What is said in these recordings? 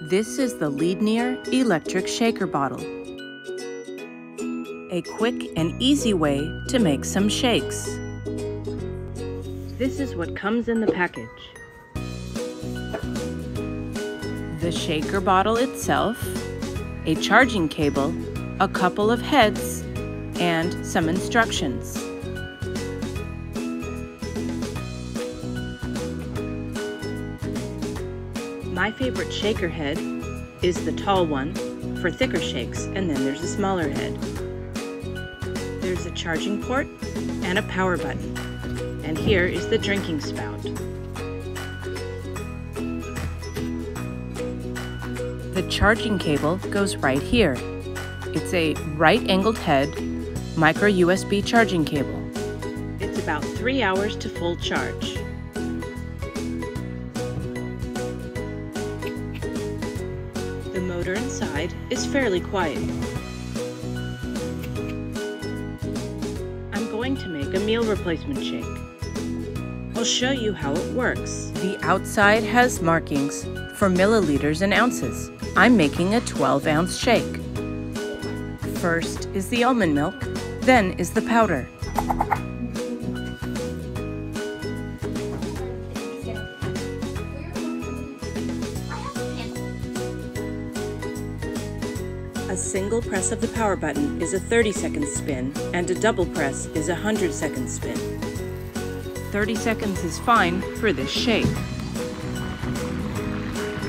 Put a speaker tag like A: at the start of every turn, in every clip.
A: This is the LeadNear electric shaker bottle. A quick and easy way to make some shakes. This is what comes in the package. The shaker bottle itself, a charging cable, a couple of heads, and some instructions. My favorite shaker head is the tall one for thicker shakes, and then there's a smaller head. There's a charging port and a power button, and here is the drinking spout. The charging cable goes right here. It's a right-angled head micro USB charging cable. It's about 3 hours to full charge. The motor inside is fairly quiet. I'm going to make a meal replacement shake. I'll show you how it works. The outside has markings for milliliters and ounces. I'm making a 12-ounce shake. First is the almond milk, then is the powder. A single press of the power button is a 30-second spin, and a double press is a 100-second spin. 30 seconds is fine for this shake.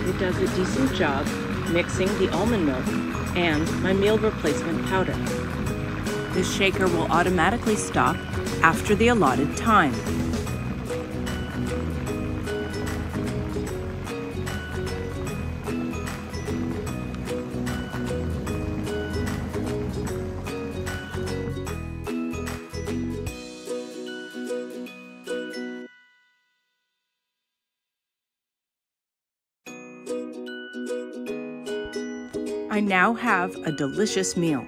A: It does a decent job mixing the almond milk and my meal replacement powder. The shaker will automatically stop after the allotted time. I now have a delicious meal.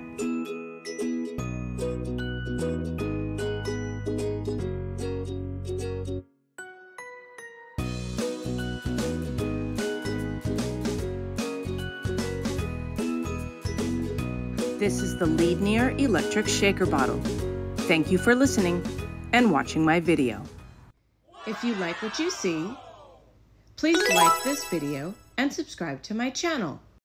A: This is the LeadNear electric shaker bottle. Thank you for listening and watching my video. If you like what you see, please like this video and subscribe to my channel.